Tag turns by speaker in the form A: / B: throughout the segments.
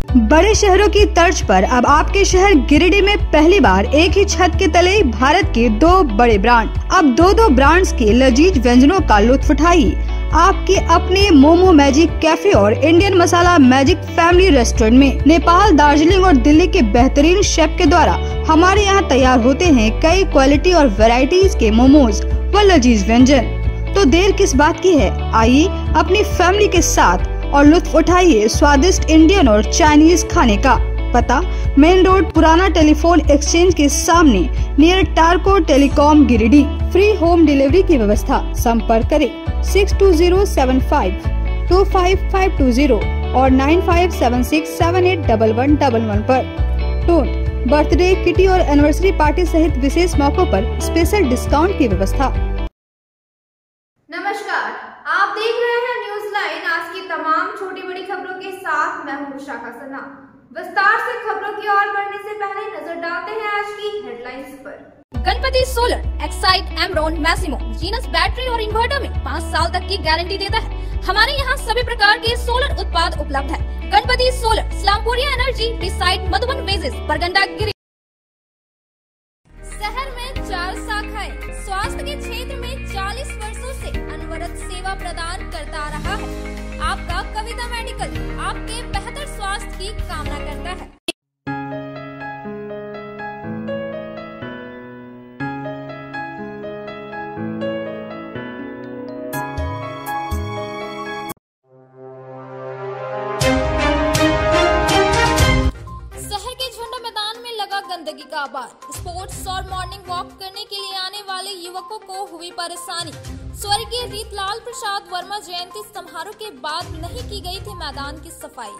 A: बड़े शहरों की तर्ज पर अब आपके शहर गिरिडीह में पहली बार एक ही छत के तले भारत के 2 बड़े ब्रांड। अब दो ब्रांड्स के लजीज व्यंजनों का लुत्फ उठाइए आपके अपने मोमो मैजिक कैफे और इंडियन मसाला मैजिक फैमिली रेस्टोरेंट में। नेपाल, दार्जिलिंग और दिल्ली के बेहतरीन शेफ के द्वारा हमारे यहाँ तैयार होते हैं कई क्वालिटी और वैरायटीज के मोमोज व लजीज व्यंजन। तो देर किस बात की है, आइए अपनी फैमिली के साथ और लुत्फ उठाइए स्वादिष्ट इंडियन और चाइनीज खाने का। पता मेन रोड, पुराना टेलीफोन एक्सचेंज के सामने, near Tarco telecom, Giridih. Free home delivery की व्यवस्था। संपर्क करें 6207525520 और 9576781111 पर। टोट बर्थडे, किटी और एनिवर्सरी पार्टी सहित विशेष मौकों पर स्पेशल डिस्काउंट की व्यवस्था।
B: नमस्कार, आप देख रहे हैं न्यूज लाइन। आज की तमाम छोटी बड़ी खबरों के साथ मैं हूं विशाखा सन्ना। विस्तार से खबरों की ओर बढ़ने से पहले नजर डालते हैं आज की हेडलाइंस पर।
C: Ganpati solar Exide Amaron Maximo Genus battery और इन्वर्टर में 5 साल तक की गारंटी देता है। हमारे यहाँ सभी प्रकार के सोलर उत्पाद उपलब्ध है। गणपति सोलर, स्लामपुरिया एनर्जी, रिसाइट, मधुबन बेसिस, परगंडा, गिरी। शहर में 4 शाखाएं स्वास्थ्य के क्षेत्र में 40 वर्षों से अनवरत सेवा प्रदान करता रहा है। आपका कविता मेडिकल आपके बेहतर स्वास्थ्य की कामना करता है। गंदगी का आबाद। स्पोर्ट्स और मॉर्निंग वॉक करने के लिए आने वाले युवकों को हुई परेशानी। स्वर्गीय रीतलाल प्रसाद वर्मा जयंती समारोह के बाद नहीं की गई थी मैदान की सफाई।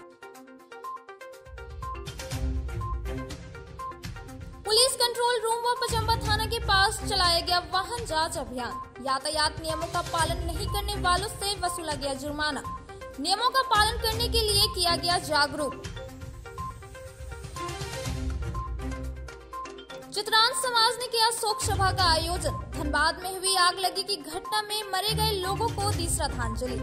C: पुलिस कंट्रोल रूम व पचम्बा थाना के पास चलाया गया वाहन जांच अभियान। यातायात नियमों का पालन नहीं करने वालों से वसूला गया जुर्माना। नियमों का पालन करने के लिए किया गया जागरूक। चित्रांश समाज ने किया शोक सभा का आयोजन। धनबाद में हुई आग लगी की घटना में मरे गए लोगों को दी श्रद्धांजलि।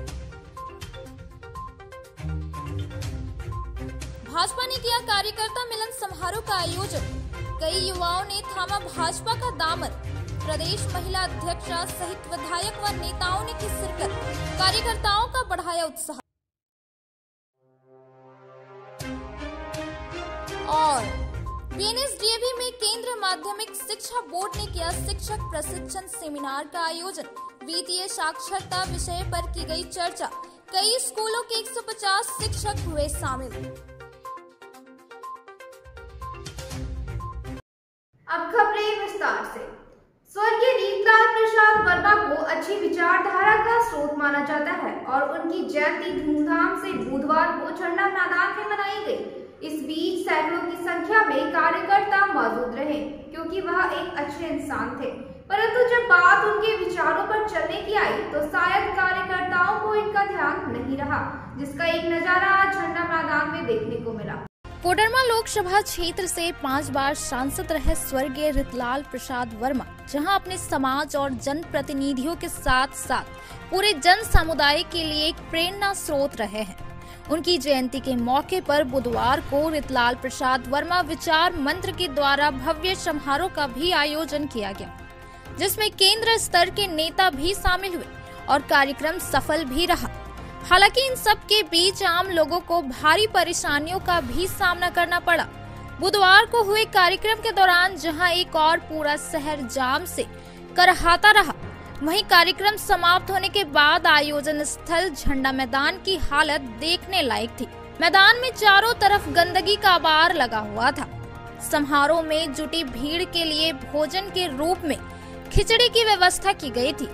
C: भाजपा ने किया कार्यकर्ता मिलन समारोह का आयोजन। कई युवाओं ने थामा भाजपा का दामन। प्रदेश महिला अध्यक्षा सहित विधायक व नेताओं ने की शिरकत। कार्यकर्ताओं का बढ़ाया उत्साह। और बीएनएसडीएवी में केंद्रीय माध्यमिक शिक्षा बोर्ड ने किया शिक्षक प्रशिक्षण सेमिनार का आयोजन। वित्तीय साक्षरता विषय पर की गई चर्चा। कई स्कूलों के 150 शिक्षक हुए शामिल।
B: अब खबरें विस्तार से। स्वर्गीय रीतलाल प्रसाद वर्मा को अच्छी विचारधारा का स्रोत माना जाता है और उनकी जयंती धूमधाम से बुधवार को झंडा मैदान में मनाई गई। इस बीच सैकड़ों की संख्या में कार्यकर्ता मौजूद रहे क्योंकि वह एक अच्छे इंसान थे। परंतु जब बात उनके विचारों पर चलने की आई तो शायद कार्यकर्ताओं को इनका ध्यान नहीं रहा, जिसका एक नजारा आज झंडा मैदान में देखने को मिला।
C: कोडरमा लोकसभा क्षेत्र से 5 बार सांसद रहे स्वर्गीय रीतलाल प्रसाद वर्मा, जहां अपने समाज और जनप्रतिनिधियों के साथ साथ पूरे जन समुदाय के लिए एक प्रेरणा स्रोत रहे हैं। उनकी जयंती के मौके पर बुधवार को रीतलाल प्रसाद वर्मा विचार मंत्र के द्वारा भव्य समारोह का भी आयोजन किया गया, जिसमें केंद्र स्तर के नेता भी शामिल हुए और कार्यक्रम सफल भी रहा। हालांकि इन सब के बीच आम लोगों को भारी परेशानियों का भी सामना करना पड़ा। बुधवार को हुए कार्यक्रम के दौरान जहां एक और पूरा शहर जाम से करहाता रहा, वहीं कार्यक्रम समाप्त होने के बाद आयोजन स्थल झंडा मैदान की हालत देखने लायक थी। मैदान में चारों तरफ गंदगी का आबार लगा हुआ था। समारोह में जुटी भीड़ के लिए भोजन के रूप में खिचड़ी की व्यवस्था की गई थी,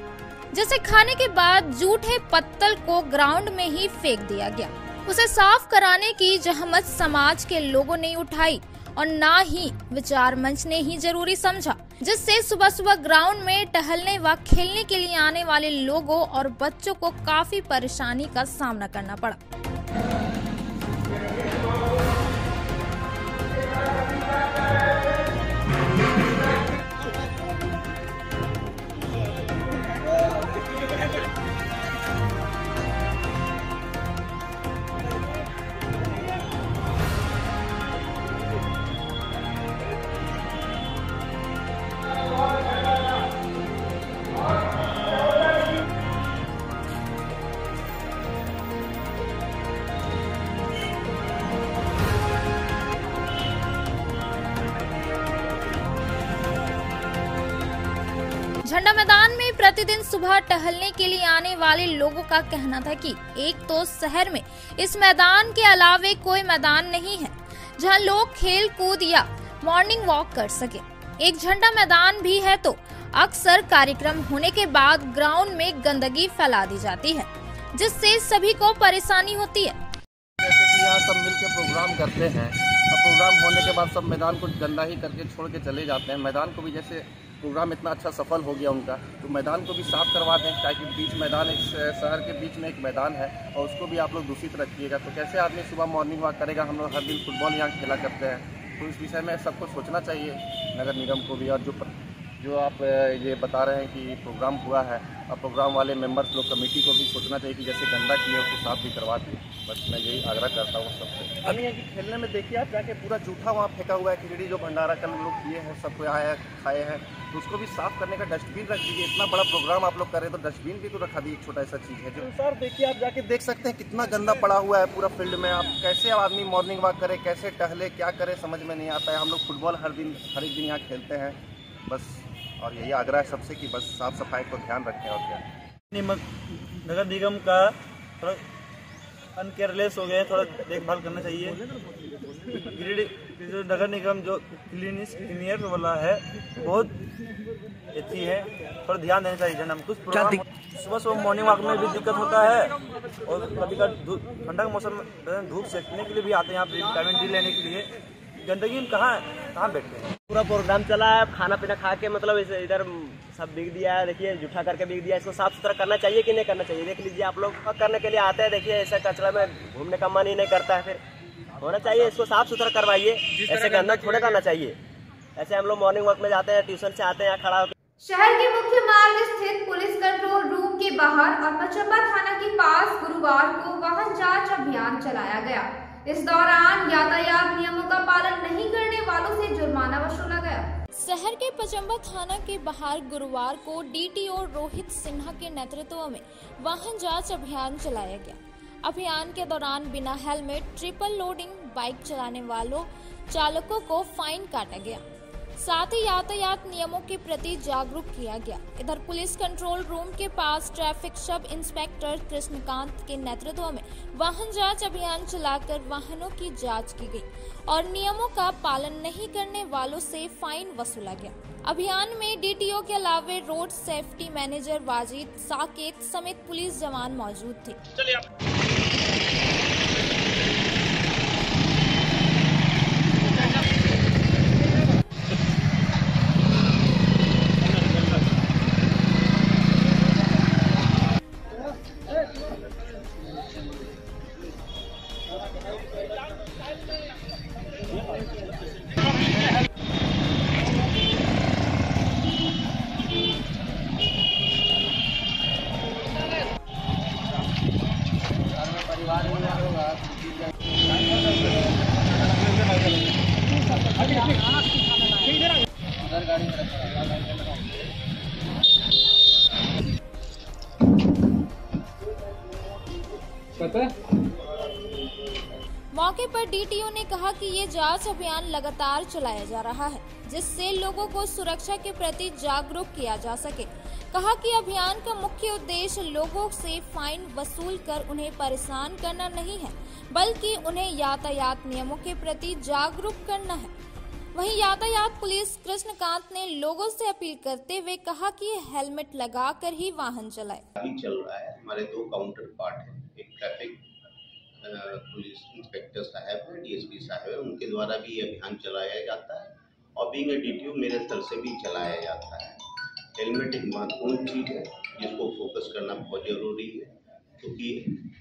C: जिसे खाने के बाद जूठे पत्तल को ग्राउंड में ही फेंक दिया गया। उसे साफ कराने की जहमत समाज के लोगों ने उठाई और ना ही विचार मंच ने ही जरूरी समझा, जिससे सुबह सुबह ग्राउंड में टहलने व खेलने के लिए आने वाले लोगों और बच्चों को काफी परेशानी का सामना करना पड़ा। झंडा मैदान में प्रतिदिन सुबह टहलने के लिए आने वाले लोगों का कहना था कि एक तो शहर में इस मैदान के अलावे कोई मैदान नहीं है जहां लोग खेल कूद या मॉर्निंग वॉक कर सके। एक झंडा मैदान भी है तो अक्सर कार्यक्रम होने के बाद ग्राउंड में गंदगी फैला दी जाती है, जिससे सभी को परेशानी होती है।
D: जैसे कि यहाँ सब मिलकर प्रोग्राम करते हैं, प्रोग्राम होने के बाद सब मैदान को गंदा ही करके छोड़ के चले जाते हैं। मैदान को भी जैसे प्रोग्राम इतना अच्छा सफल हो गया उनका, तो मैदान को भी साफ करवा दें, ताकि बीच मैदान, एक शहर के बीच में एक मैदान है और उसको भी आप लोग दूषित रखिएगा। तो कैसे आदमी सुबह मॉर्निंग वॉक करेगा? हम लोग हर दिन फुटबॉल यहाँ खेला करते हैं, तो इस विषय में सबको सोचना चाहिए, नगर निगम को भी। और जो आप ये बता रहे हैं कि प्रोग्राम हुआ है, और प्रोग्राम वाले मेंबर्स लोग, कमेटी को भी सोचना चाहिए कि जैसे गंदा किए उसको साफ भी करवा दें। बस मैं यही आग्रह करता हूँ सबसे। अभी है कि खेलने में देखिए आप जाके पूरा जूठा वहाँ फेंका हुआ है, खिचड़ी जो भंडारा कल लोग किए हैं, सबको आया है, खाए हैं, तो उसको भी साफ करने का डस्टबिन रख दीजिए। इतना बड़ा प्रोग्राम आप लोग कर रहे हैं तो डस्टबिन भी तो रखा दीजिए, छोटा ऐसा चीज़ है जो। सर देखिए आप जाके देख सकते हैं कितना गंदा पड़ा हुआ है पूरा फील्ड में। आप कैसे आदमी मॉर्निंग वॉक करे, कैसे टहले, क्या करे, समझ में नहीं आता है। हम लोग फुटबॉल हर एक दिन यहाँ खेलते हैं बस, और यही आग्रह है सबसे कि बस साफ सफाई को ध्यान रखें। और क्या
E: नगर निगम का थोड़ा अनकेयरलेस हो गया, थोड़ा देखभाल करना चाहिए। नगर निगम जो क्लीनियर वाला है बहुत अच्छी है, थोड़ा ध्यान देना चाहिए। जन हम कुछ सुबह मॉर्निंग वॉक में भी दिक्कत होता है, और कभी कभी ठंडा का मौसम में धूप सेकने के लिए भी आते हैं यहाँ विटामिन डी लेने के लिए। गंदगी में कहाँ बैठते हैं?
F: पूरा प्रोग्राम चला है, खाना पीना खा के मतलब इधर सब बिक दिया है, देखिए जूठा करके बिक दिया है। इसको साफ सुथरा करना चाहिए कि नहीं करना चाहिए? देख लीजिए आप लोग करने के लिए आते हैं, देखिए ऐसा कचरा में घूमने का मन ही नहीं करता है। फिर होना चाहिए, इसको साफ सुथरा करवाइए, ऐसे गंदा थोड़े करना चाहिए। ऐसे हम लोग मॉर्निंग वॉक में जाते हैं, ट्यूशन से आते हैं, यहाँ खड़ा होकर।
B: शहर के मुख्य मार्ग स्थित पुलिस कंट्रोल रूम के बाहर और पचम्बा थाना के पास गुरुवार को वाहन जांच अभियान चलाया गया। इस दौरान यातायात नियमों का पालन नहीं करने वालों से जुर्माना वसूला गया।
C: शहर के पचम्बा थाना के बाहर गुरुवार को डीटीओ रोहित सिन्हा के नेतृत्व में वाहन जांच अभियान चलाया गया। अभियान के दौरान बिना हेलमेट, ट्रिपल लोडिंग बाइक चलाने वालों चालकों को फाइन काटा गया, साथ ही यातायात नियमों के प्रति जागरूक किया गया। इधर पुलिस कंट्रोल रूम के पास ट्रैफिक सब इंस्पेक्टर कृष्णकांत के नेतृत्व में वाहन जांच अभियान चलाकर वाहनों की जांच की गई और नियमों का पालन नहीं करने वालों से फाइन वसूला गया। अभियान में डीटीओ के अलावे road safety manager Wajid Saket समेत पुलिस जवान मौजूद थे। मौके पर डीटीओ ने कहा कि ये जांच अभियान लगातार चलाया जा रहा है, जिससे लोगों को सुरक्षा के प्रति जागरूक किया जा सके। कहा कि अभियान का मुख्य उद्देश्य लोगों से फाइन वसूल कर उन्हें परेशान करना नहीं है, बल्कि उन्हें यातायात नियमों के प्रति जागरूक करना है। वहीं यातायात पुलिस कृष्णकांत ने लोगों से अपील करते हुए कहा कि हेलमेट लगाकर ही वाहन चलाए।
G: अभी चल रहा है, हमारे दो काउंटर पार्ट हैं, एक ट्रैफिक पुलिस इंस्पेक्टर साहब है, डीएसपी साहब है, उनके द्वारा भी ये अभियान चलाया जाता है और बीइंग ए डीटीओ मेरे स्तर से भी चलाया जाता है। हेलमेट एक महत्वपूर्ण चीज़ है जिसको फोकस करना बहुत ज़रूरी है, क्योंकि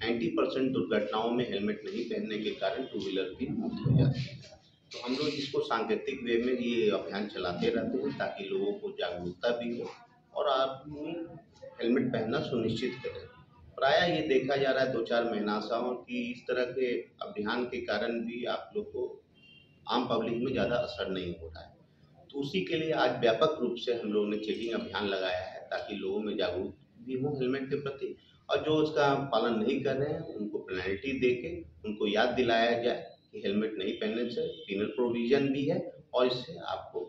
G: 90% दुर्घटनाओं में हेलमेट नहीं पहनने के कारण टू व्हीलर की मौत हो जाती है। तो हम लोग इसको सांकेतिक वे में ये अभियान चलाते रहते हैं ताकि लोगों को जागरूकता भी हो और आदमी हेलमेट पहनना सुनिश्चित करें। प्रायः ये देखा जा रहा है 2-4 महीना से कि इस तरह के अभियान के कारण भी आप लोग को आम पब्लिक में ज़्यादा असर नहीं हो रहा है। तो उसी के लिए आज व्यापक रूप से हम लोगों ने चेकिंग अभियान लगाया है ताकि लोगों में जागरूक भी हो हेलमेट के प्रति, और जो उसका पालन नहीं कर रहे हैं उनको पेनल्टी दे के उनको याद दिलाया जाए कि हेलमेट नहीं पहनने से पिनल प्रोविजन भी है और इससे आपको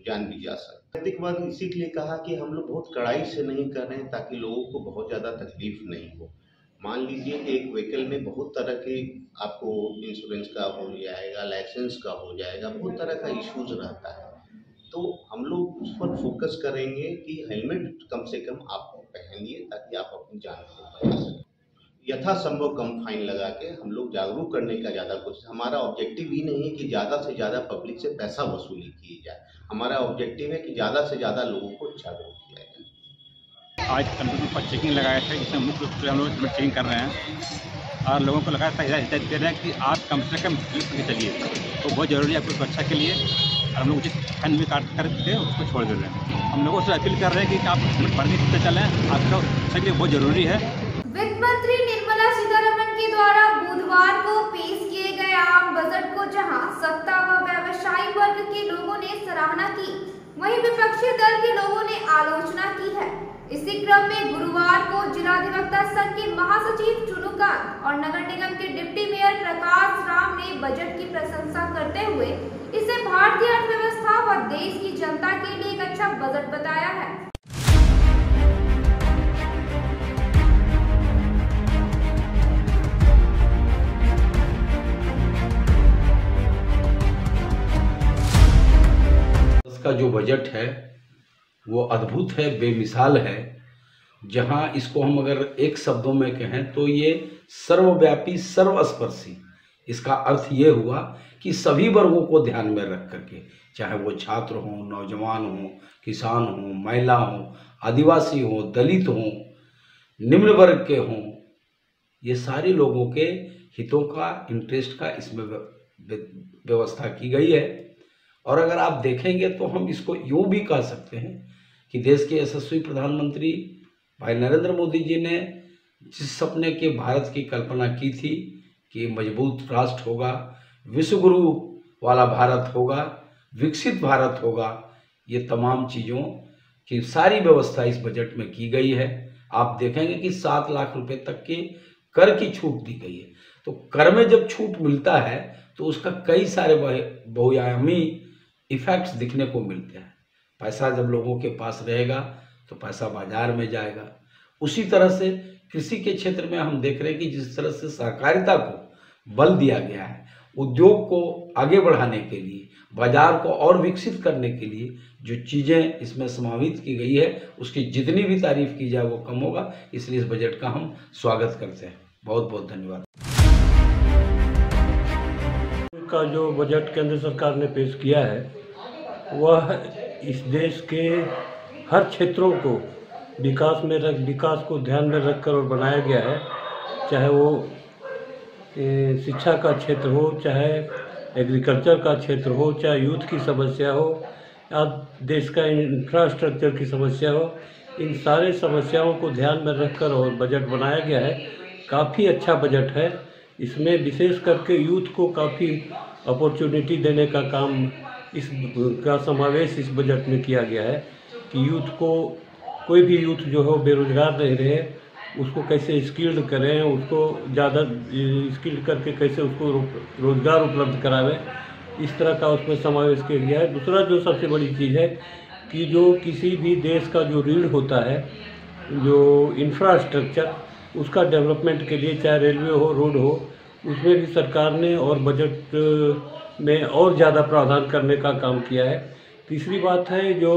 G: जान भी जा सकता है। बाद इसी के लिए कहा कि हम लोग बहुत कड़ाई से नहीं कर रहे हैं ताकि लोगों को बहुत ज़्यादा तकलीफ नहीं हो। मान लीजिए कि एक व्हीकल में बहुत तरह के आपको इंश्योरेंस का हो जाएगा, लाइसेंस का हो जाएगा, बहुत तरह का इश्यूज रहता है। तो हम लोग उस पर फोकस करेंगे कि हेलमेट कम से कम आप पहनिए ताकि आप अपनी जान को बचा सकें। यथासंभव कम फाइन लगा के हम लोग जागरूक करने का ज़्यादा कोशिश। हमारा ऑब्जेक्टिव ही नहीं है कि ज़्यादा से ज़्यादा पब्लिक से पैसा वसूली की जाए, हमारा ऑब्जेक्टिव है कि ज़्यादा से ज़्यादा लोगों को जागरूक किया जाए।
H: आज कंप्यूटर पर चेकिंग लगाए थे, जिसमें मुख्य रूप से हम लोग चेकिंग कर रहे हैं और लोगों को लगाया था हिदायत दे रहे हैं कि आप कम से कम के चलिए, तो बहुत ज़रूरी है आपकी सुरक्षा के लिए। और हम लोग उचित फाइन भी काट करके उसको छोड़ दे रहे हैं। हम लोगों से अपील कर रहे हैं कि आप पढ़ने से चलें, आपका सुरक्षा के लिए बहुत ज़रूरी है।
B: वित्त मंत्री निर्मला सीतारमण के द्वारा बुधवार को पेश किए गए आम बजट को जहां सत्ता व व्यवसायी वर्ग के लोगों ने सराहना की, वहीं विपक्षी दल के लोगों ने आलोचना की है। इसी क्रम में गुरुवार को जिलाधिवक्ता संघ के महासचिव चुनुकांत और नगर निगम के डिप्टी मेयर प्रकाश राम ने बजट की प्रशंसा करते हुए इसे भारतीय अर्थव्यवस्था व देश की जनता के लिए एक अच्छा बजट बताया है।
I: का जो बजट है वो अद्भुत है, बेमिसाल है। जहां इसको हम अगर एक शब्दों में कहें तो ये सर्वव्यापी, सर्वस्पर्शी। इसका अर्थ ये हुआ कि सभी वर्गों को ध्यान में रख करके, चाहे वो छात्र हों, नौजवान हों, किसान हों, महिला हों, आदिवासी हों, दलित हों, निम्न वर्ग के हों, ये सारे लोगों के हितों का, इंटरेस्ट का इसमें व्यवस्था की गई है। और अगर आप देखेंगे तो हम इसको यूँ भी कह सकते हैं कि देश के यशस्वी प्रधानमंत्री भाई नरेंद्र मोदी जी ने जिस सपने के भारत की कल्पना की थी कि मजबूत राष्ट्र होगा, विश्वगुरु वाला भारत होगा, विकसित भारत होगा, ये तमाम चीज़ों की सारी व्यवस्था इस बजट में की गई है। आप देखेंगे कि 7 लाख रुपए तक के कर की छूट दी गई है। तो कर में जब छूट मिलता है तो उसका कई सारे बहुआयामी इफेक्ट्स दिखने को मिलते हैं। पैसा जब लोगों के पास रहेगा तो पैसा बाजार में जाएगा। उसी तरह से कृषि के क्षेत्र में हम देख रहे हैं कि जिस तरह से सहकारिता को बल दिया गया है, उद्योग को आगे बढ़ाने के लिए, बाजार को और विकसित करने के लिए जो चीज़ें इसमें समावित की गई है, उसकी जितनी भी तारीफ की जाए वो कम होगा। इसलिए इस बजट का हम स्वागत करते हैं। बहुत बहुत धन्यवाद।
J: का जो बजट केंद्र सरकार ने पेश किया है वह इस देश के हर क्षेत्रों को विकास को ध्यान में रखकर और बनाया गया है। चाहे वो शिक्षा का क्षेत्र हो, चाहे एग्रीकल्चर का क्षेत्र हो, चाहे यूथ की समस्या हो या देश का इंफ्रास्ट्रक्चर की समस्या हो, इन सारे समस्याओं को ध्यान में रखकर और बजट बनाया गया है। काफ़ी अच्छा बजट है। इसमें विशेष करके यूथ को काफ़ी अपॉर्चुनिटी देने का काम इसका समावेश इस बजट में किया गया है कि यूथ को, कोई भी यूथ जो हो बेरोजगार नहीं रहे, उसको कैसे स्किल्ड करें, उसको ज़्यादा स्किल्ड करके कैसे उसको रोज़गार उपलब्ध करावें, इस तरह का उसमें समावेश किया गया है। दूसरा जो सबसे बड़ी चीज़ है कि जो किसी भी देश का जो रीढ़ होता है, जो इंफ्रास्ट्रक्चर, उसका डेवलपमेंट के लिए चाहे रेलवे हो, रोड हो, उसमें भी सरकार ने और बजट में और ज़्यादा प्रावधान करने का काम किया है। तीसरी बात है जो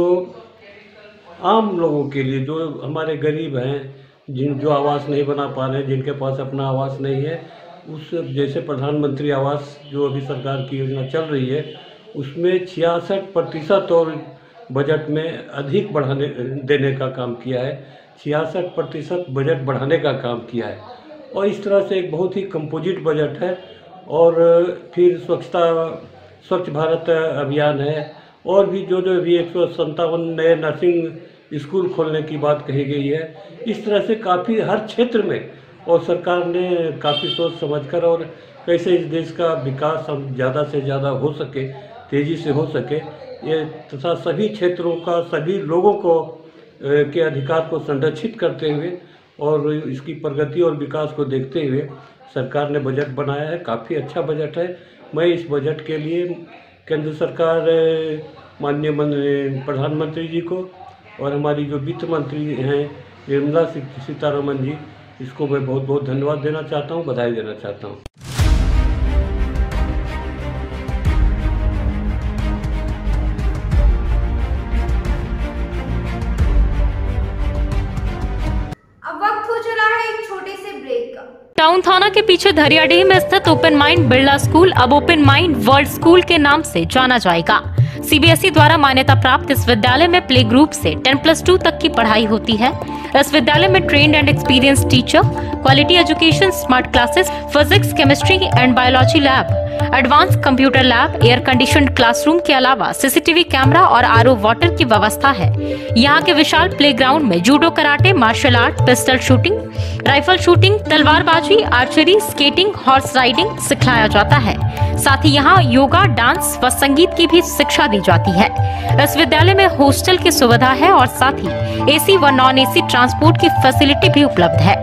J: आम लोगों के लिए, जो हमारे गरीब हैं, जो आवास नहीं बना पा रहे हैं, जिनके पास अपना आवास नहीं है, उस जैसे प्रधानमंत्री आवास जो अभी सरकार की योजना चल रही है, उसमें 66% और बजट में अधिक बढ़ाने देने का काम किया है। 66% बजट बढ़ाने का काम किया है और इस तरह से एक बहुत ही कंपोजिट बजट है। और फिर स्वच्छ भारत अभियान है और भी जो भी 157 नए नर्सिंग स्कूल खोलने की बात कही गई है। इस तरह से काफ़ी हर क्षेत्र में और सरकार ने काफ़ी सोच समझकर और कैसे इस देश का विकास हम ज़्यादा से ज़्यादा हो सके, तेज़ी से हो सके, ये तथा सभी क्षेत्रों का सभी लोगों को के अधिकार को संरक्षित करते हुए और इसकी प्रगति और विकास को देखते हुए सरकार ने बजट बनाया है। काफ़ी अच्छा बजट है। मैं इस बजट के लिए केंद्र सरकार माननीय प्रधानमंत्री जी को और हमारी जो वित्त मंत्री हैं निर्मला सीतारमण जी, इसको मैं बहुत बहुत धन्यवाद देना चाहता हूँ, बधाई देना चाहता हूँ।
B: अब वक्त हो चला है एक छोटे से ब्रेक का।
K: टाउन थाना के पीछे धरियाडीह में स्थित ओपन माइंड बिरला स्कूल अब ओपन माइंड वर्ल्ड स्कूल के नाम से जाना जाएगा। सीबीएसई द्वारा मान्यता प्राप्त इस विद्यालय में प्ले ग्रुप से 10+2 तक की पढ़ाई होती है। इस विद्यालय में trained and experience teacher, quality education, smart classes, physics, chemistry and biology lab, advance computer lab, air conditioned classroom के अलावा सीसीटीवी कैमरा और आरओ वाटर की व्यवस्था है। यहाँ के विशाल प्लेग्राउंड में judo, karate, martial art, pistol shooting, rifle shooting, तलवारबाजी, आर्चरी, स्केटिंग, हॉर्स राइडिंग सिखाया जाता है। साथ ही यहाँ योगा, डांस व संगीत की भी शिक्षा दी जाती है। इस विद्यालय में हॉस्टल की सुविधा है और साथ ही एसी व नॉन एसी ट्रांसपोर्ट की फैसिलिटी भी उपलब्ध है।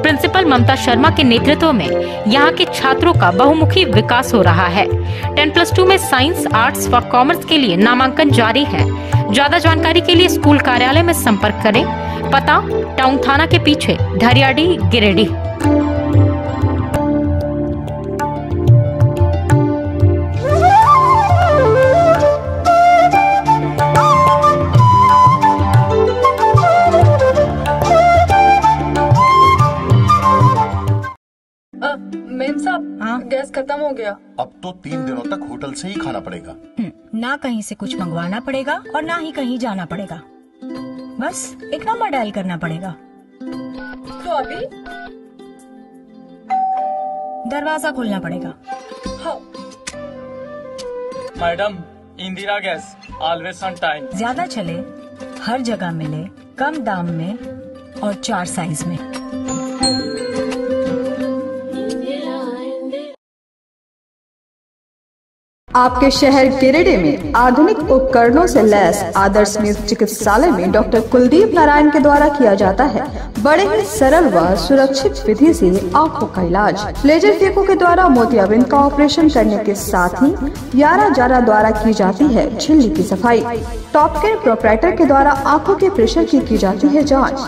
K: प्रिंसिपल ममता शर्मा के नेतृत्व में यहाँ के छात्रों का बहुमुखी विकास हो रहा है। 10+2 में साइंस, आर्ट्स व कॉमर्स के लिए नामांकन जारी है। ज्यादा जानकारी के लिए स्कूल कार्यालय में संपर्क करें। पता टाउन थाना के पीछे, धरियाडीह, गिरिडीह।
L: मेम साहब, हाँ? गैस खत्म हो गया।
M: अब तो 3 दिनों तक होटल से ही खाना पड़ेगा।
N: ना कहीं से कुछ मंगवाना पड़ेगा और ना ही कहीं जाना पड़ेगा। बस एक नंबर डायल करना पड़ेगा।
L: तो अभी
N: दरवाजा खोलना पड़ेगा।
L: हाँ। Madam, Indira gas always on time.
N: ज्यादा चले, हर जगह मिले, कम दाम में और 4 साइज में।
A: आपके शहर गिरिडीह में आधुनिक उपकरणों से लैस आदर्श नेत्र चिकित्सालय में डॉक्टर कुलदीप नारायण के द्वारा किया जाता है बड़े ही सरल व सुरक्षित विधि से आँखों का इलाज। लेजर फेको के द्वारा मोतियाबिंद का ऑपरेशन करने के साथ ही यारा जारा द्वारा की जाती है झिल्ली की सफाई। टॉप केयर प्रोपराइटर के द्वारा आँखों के प्रेशर की जाती है जाँच।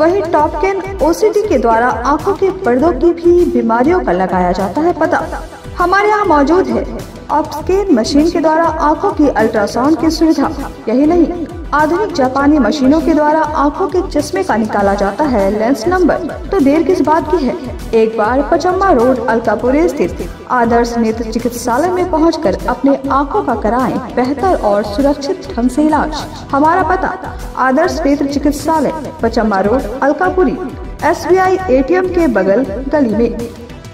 A: वही टॉप केयर OCD के द्वारा आँखों के पर्दों की भी बीमारियों का लगाया जाता है पता। हमारे यहाँ मौजूद है ऑप्टिकल मशीन के द्वारा आंखों की अल्ट्रासाउंड की सुविधा। यही नहीं, आधुनिक जापानी मशीनों के द्वारा आंखों के चश्मे का निकाला जाता है लेंस नंबर। तो देर किस बात की है, एक बार पचम्मा रोड अलकापुरी स्थित आदर्श नेत्र चिकित्सालय में पहुंचकर अपने आंखों का कराएं बेहतर और सुरक्षित ढंग से इलाज। हमारा पता आदर्श नेत्र चिकित्सालय, Pachamba road Alkapuri, SBI ATM के बगल गली में।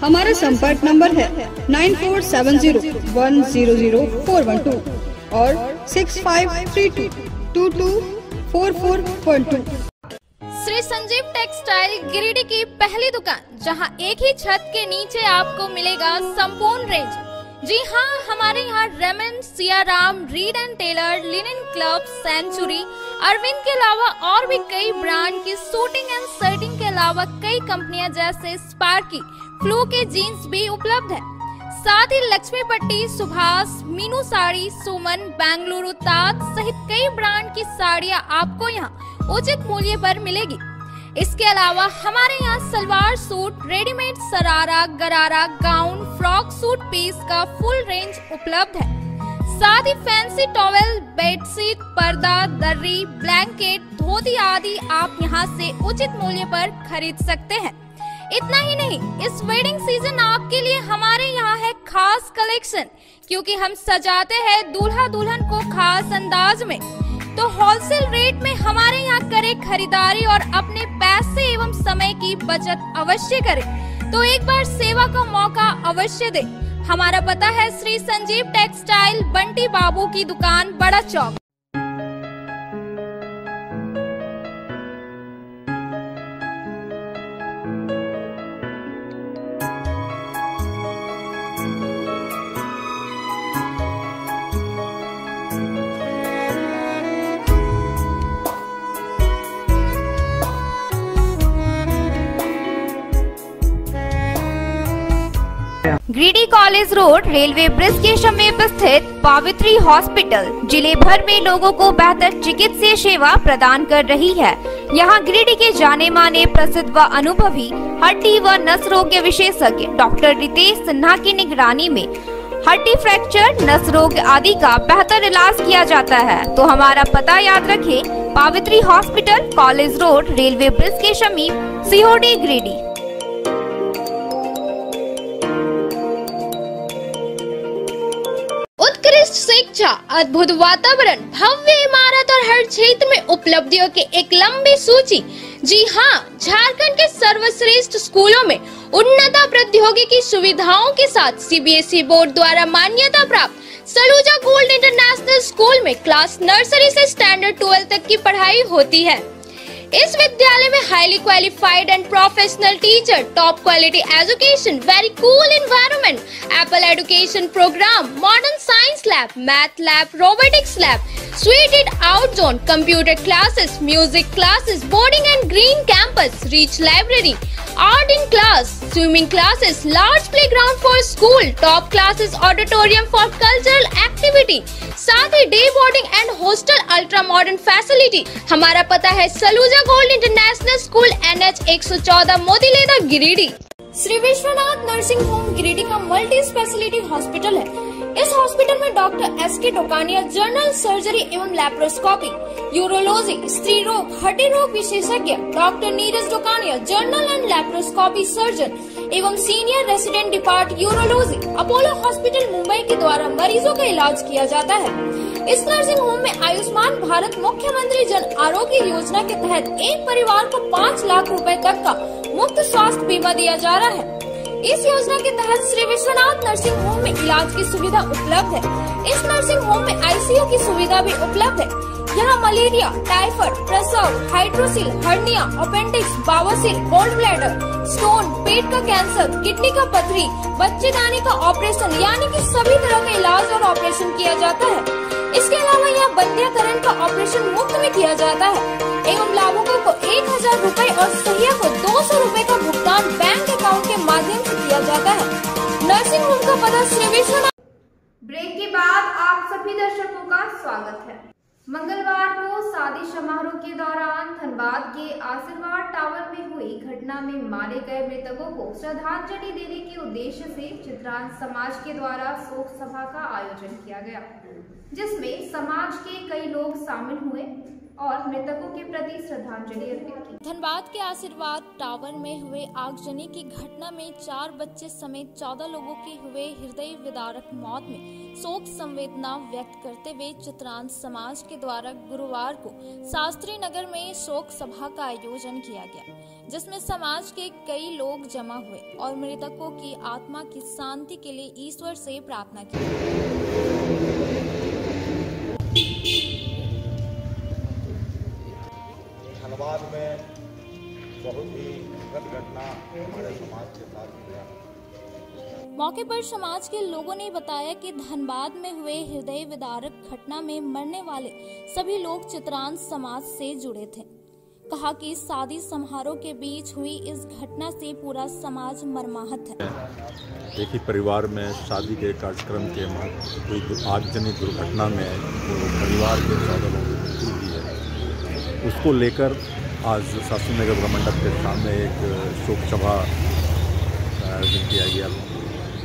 O: हमारा संपर्क नंबर है 9470100412 और 6532224412।
C: श्री संजीव टेक्सटाइल गिरिडीह की पहली दुकान, जहां एक ही छत के नीचे आपको मिलेगा संपूर्ण रेंज। जी हाँ, हमारे यहाँ Raymond, Siyaram, Reid and Taylor, Linen Club, Century, Arvind के अलावा और भी कई ब्रांड की सूटिंग एंड शर्टिंग के अलावा कई कंपनियां जैसे स्पार्की, फ्लू के जीन्स भी उपलब्ध है। साथ ही लक्ष्मी पट्टी, सुभाष, मीनू साड़ी, सुमन, बेंगलुरु ताज सहित कई ब्रांड की साड़ियां आपको यहाँ उचित मूल्य पर मिलेगी। इसके अलावा हमारे यहाँ सलवार सूट, रेडीमेड सरारा, गरारा, गाउन, फ्रॉक सूट पीस का फुल रेंज उपलब्ध है। साथ ही फैंसी टॉवेल, बेडशीट, पर्दा, दर्री, ब्लैंकेट, धोती आदि आप यहाँ से उचित मूल्य पर खरीद सकते हैं। इतना ही नहीं, इस वेडिंग सीजन आपके लिए हमारे यहाँ है खास कलेक्शन, क्योंकि हम सजाते हैं दूल्हा दुल्हन को खास अंदाज में। तो होलसेल रेट में हमारे यहाँ करें खरीदारी और अपने पैसे एवं समय की बचत अवश्य करें। तो एक बार सेवा का मौका अवश्य दें। हमारा पता है श्री संजीव टेक्सटाइल, बंटी बाबू की दुकान, Bada Chowk.
B: Giridih college road railway bridge के समीप स्थित पावित्री हॉस्पिटल जिले भर में लोगों को बेहतर चिकित्सीय सेवा प्रदान कर रही है। यहाँ गिरिडीह के जाने माने प्रसिद्ध व अनुभवी हड्डी व नस रोग के विशेषज्ञ डॉक्टर रितेश सिन्हा की निगरानी में हड्डी फ्रैक्चर, नस रोग आदि का बेहतर इलाज किया जाता है। तो हमारा पता याद रखें, Pavitri hospital, college road, railway bridge के समीप, सीओडी, गिरिडीह।
P: उत्कृष्ट शिक्षा, अद्भुत वातावरण, भव्य इमारत और हर क्षेत्र में उपलब्धियों की एक लंबी सूची। जी हाँ, झारखंड के सर्वश्रेष्ठ स्कूलों में उन्नत प्रौद्योगिकी सुविधाओं के साथ सीबीएसई बोर्ड द्वारा मान्यता प्राप्त सलूजा गोल्ड इंटरनेशनल स्कूल में क्लास नर्सरी से स्टैंडर्ड 12 तक की पढ़ाई होती है। इस विद्यालय में highly qualified and professional teacher, top quality education, very cool environment, Apple education program, modern science lab, math lab, robotics lab, suited out zone, computer classes, music classes, boarding and green campus, rich library, art in class, swimming classes, large playground for school, top classes, auditorium for cultural activity, साथ ही day boarding and hostel ultra modern facility. हमारा पता है Saluja gold international school, NH 114, Motileda, Giridih. Shri Vishwanath nursing home Giridih का multi speciality hospital है। इस hospital में doctor SK Tokania general surgery एवं लैप्रोस्कोपी, यूरोलॉजी, स्त्री रोग, हड्डी रोग विशेषज्ञ, doctor Neeraj Tokania general and laparoscopy surgeon एवं senior resident depart urology, Apollo hospital Mumbai के द्वारा मरीजों का इलाज किया जाता है। इस नर्सिंग होम में आयुष्मान भारत मुख्यमंत्री जन आरोग्य योजना के तहत एक परिवार को 5 लाख रुपए तक का मुफ्त स्वास्थ्य बीमा दिया जा रहा है। इस योजना के तहत श्री विश्वनाथ नर्सिंग होम में इलाज की सुविधा उपलब्ध है। इस नर्सिंग होम में ICU की सुविधा भी उपलब्ध है। यहाँ मलेरिया, टाइफाइड, प्रसव, हाइड्रोसिल, हर्निया, अपेंडिक्स, बावासीर, गोल्ड ब्लैडर, स्टोन, पेट का कैंसर, किडनी का पथरी, बच्चेदानी का ऑपरेशन यानी कि सभी तरह का इलाज और ऑपरेशन किया जाता है। इसके अलावा यहाँ बंध्याकरण का ऑपरेशन मुफ्त में किया जाता है एवं लाभुकों को 1000 रुपए और सहिया को 200 रुपए का भुगतान बैंक अकाउंट के माध्यम से किया जाता है। नर्सिंग होम का पता श्री विश्वनाथ।
B: ब्रेक के बाद आप सभी दर्शकों का स्वागत है। मंगलवार को शादी समारोह के दौरान धनबाद के आशीर्वाद टावर में हुई घटना में मारे गए मृतकों को श्रद्धांजलि देने के उद्देश्य से चित्रांश समाज के द्वारा शोक सभा का आयोजन किया गया, जिसमें समाज के कई लोग शामिल हुए और मृतकों के प्रति श्रद्धांजलि अर्पित की।
C: धनबाद के आशीर्वाद टावर में हुए आगजनी की घटना में 4 बच्चे समेत 14 लोगों की हुए हृदय विदारक मौत में शोक संवेदना व्यक्त करते हुए चित्रांश समाज के द्वारा गुरुवार को शास्त्री नगर में शोक सभा का आयोजन किया गया, जिसमें समाज के कई लोग जमा हुए और मृतकों की आत्मा की शांति के लिए ईश्वर से प्रार्थना की।
Q: धनबाद में बहुत ही दुखद घटना हमारे समाज के साथ हुआ।
C: मौके पर समाज के लोगों ने बताया कि धनबाद में हुए हृदय विदारक घटना में मरने वाले सभी लोग चित्रांश समाज से जुड़े थे। कहा कि शादी समारोह के बीच हुई इस घटना से पूरा समाज मर्माहत है।
Q: एक ही परिवार में शादी के कार्यक्रम के हुई आगजनी दुर्घटना में जो परिवार के 14 लोगों की मृत्यु हुई है, उसको लेकर आज शास्त्री नगर ब्रह्मंडप के सामने एक शोक सभा आयोजन किया गया,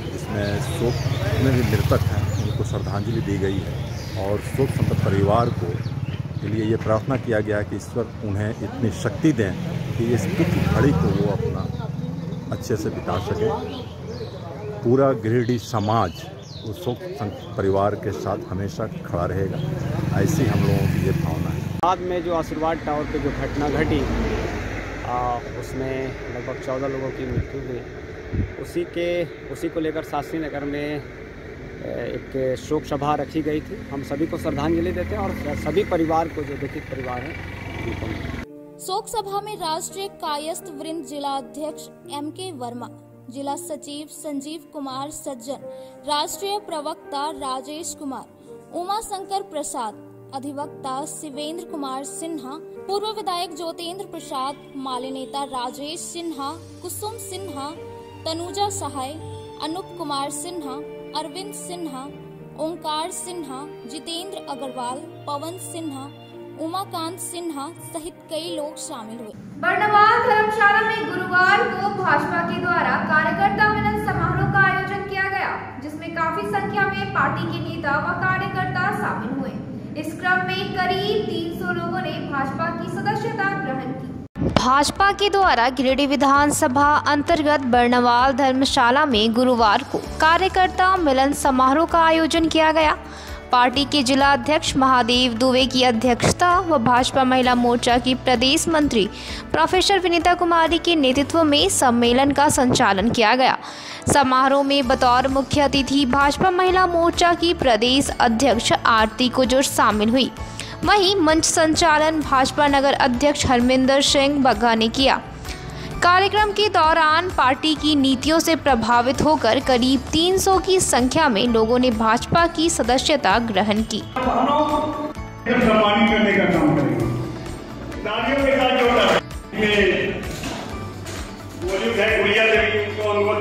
Q: जिसमें शोक में भी मृतक हैं उनको श्रद्धांजलि दी गई है और शोक संतप्त परिवार को के लिए ये प्रार्थना किया गया कि ईश्वर उन्हें इतनी शक्ति दें कि इस दुख घड़ी को वो अपना अच्छे से बिता सके। पूरा गिरिडीह समाज उस शोक परिवार के साथ हमेशा खड़ा रहेगा, ऐसी हम लोगों की ये भावना है।
R: बाद में जो आशीर्वाद टावर पे जो घटना घटी उसमें लगभग 14 लोगों की मृत्यु हुई। उसी को लेकर शास्त्री नगर में एक शोक सभा रखी गई थी। हम सभी को श्रद्धांजलि देते हैं और सभी परिवार को, जो दुखित परिवार है।
C: शोक सभा में राष्ट्रीय कायस्थ वृंद जिला अध्यक्ष MK वर्मा, जिला सचिव संजीव कुमार सज्जन, राष्ट्रीय प्रवक्ता राजेश कुमार, उमा शंकर प्रसाद, अधिवक्ता शिवेंद्र कुमार सिन्हा, पूर्व विधायक ज्योतेंद्र प्रसाद, माले नेता राजेश सिन्हा, कुसुम सिन्हा, तनुजा सहाय, अनूप कुमार सिन्हा, अरविंद सिन्हा, ओंकार सिन्हा, जितेंद्र अग्रवाल, पवन सिन्हा, उमाकांत सिन्हा सहित कई लोग शामिल हुए।
B: बर्नवाल धर्मशाला में गुरुवार को भाजपा के द्वारा कार्यकर्ता मिलन समारोह का आयोजन किया गया, जिसमें काफी संख्या में पार्टी के नेता व कार्यकर्ता शामिल हुए। इस क्रम में करीब 300 लोगों ने भाजपा की सदस्यता ग्रहण की।
P: भाजपा के द्वारा गिरिडीह विधानसभा अंतर्गत बर्नवाल धर्मशाला में गुरुवार को कार्यकर्ता मिलन समारोह का आयोजन किया गया। पार्टी के जिला अध्यक्ष महादेव दुबे की अध्यक्षता व भाजपा महिला मोर्चा की प्रदेश मंत्री प्रोफेसर विनीता कुमारी के नेतृत्व में सम्मेलन का संचालन किया गया। समारोह में बतौर मुख्य अतिथि भाजपा महिला मोर्चा की प्रदेश अध्यक्ष आरती कुजूर शामिल हुई। वहीं मंच संचालन भाजपा नगर अध्यक्ष हरमिंदर सिंह बग्गा ने किया। कार्यक्रम के दौरान पार्टी की नीतियों से प्रभावित होकर करीब 300 की संख्या में लोगों ने भाजपा की सदस्यता ग्रहण की।
S: सम्मानित करने का काम करेंगे। तालियों के साथ जोड़ा बॉलीवुड है गुड़िया देवी को अनुरोध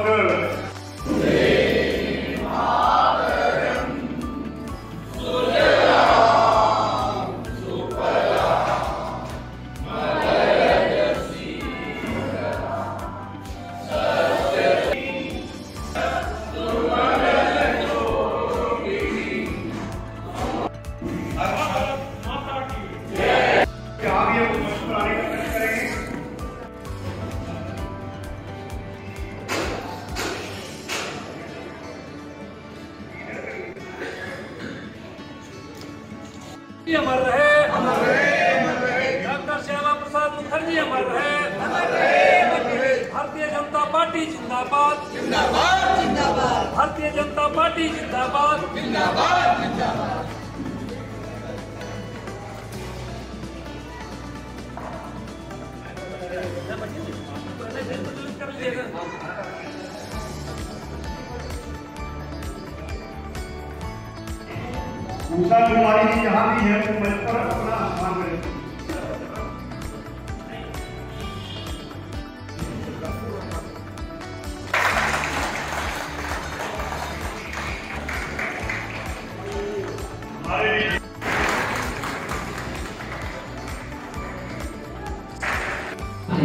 T: अमर रहे, डॉक्टर श्यामा प्रसाद मुखर्जी अमर रहे, भारतीय जनता पार्टी जिंदाबाद, भारतीय जनता पार्टी जिंदाबाद।
S: उषा कुमारी जी जहाँ भी है वो मंच पर अपना सम्मान करें।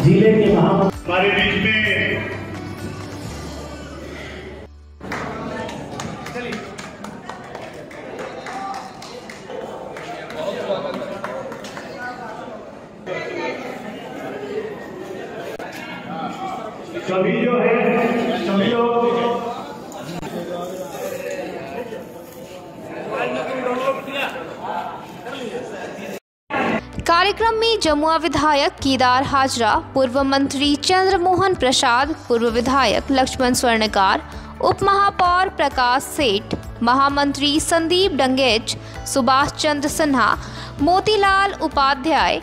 T: जिले के
S: हमारे बीच में सभी जो है सभी लोग
P: कार्यक्रम में जमुआ विधायक केदार हाजरा, पूर्व मंत्री चंद्रमोहन प्रसाद, पूर्व विधायक लक्ष्मण स्वर्णकार, उप महापौर प्रकाश सेठ, महामंत्री संदीप डंगेच, सुभाष चंद्र सिन्हा, मोतीलाल उपाध्याय,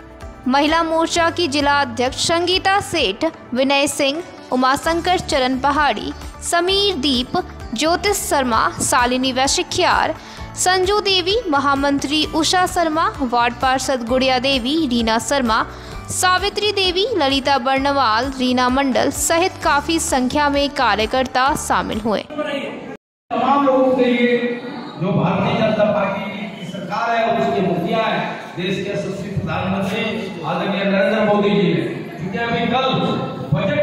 P: महिला मोर्चा की जिला अध्यक्ष संगीता सेठ, विनय सिंह, उमाशंकर चरण पहाड़ी, समीर दीप, ज्योतिष शर्मा, शालिनी वैशिख्यार, संजू देवी, महामंत्री उषा शर्मा, वार्ड पार्षद गुड़िया देवी, रीना शर्मा, सावित्री देवी, ललिता बर्नवाल, रीना मंडल सहित काफी संख्या में कार्यकर्ता शामिल हुए।
I: तमाम लोगों के लिए जो भारतीय जनता पार्टी की सरकार है उसके मुखिया है देश के यशस्वी प्रधानमंत्री आदरणीय नरेंद्र मोदी जी ने, क्योंकि अभी कल बजट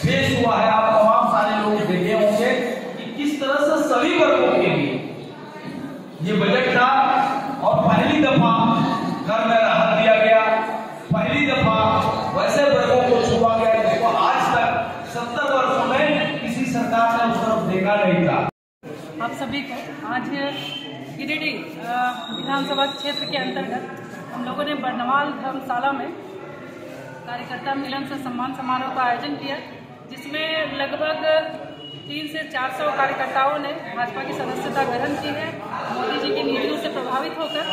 I: पेश हुआ है, आप तमाम सारे लोग देखे होंगे कि किस तरह से सभी वर्गों के लिए ये बजट था और पहली दफा कर में राहत दिया गया, पहली दफा वैसे वर्गों को छुआ गया जिसको आज तक 70 वर्षों में किसी सरकार ने उस तरफ देखा नहीं था।
U: आप सभी को आज गिरिडीह विधानसभा क्षेत्र के अंतर्गत हम लोगों ने बर्नवाल धर्मशाला में कार्यकर्ता मिलन से सम्मान समारोह का आयोजन किया, जिसमें लगभग 300 से 400 कार्यकर्ताओं ने भाजपा की सदस्यता ग्रहण की है, मोदी जी की नीतियों से प्रभावित होकर।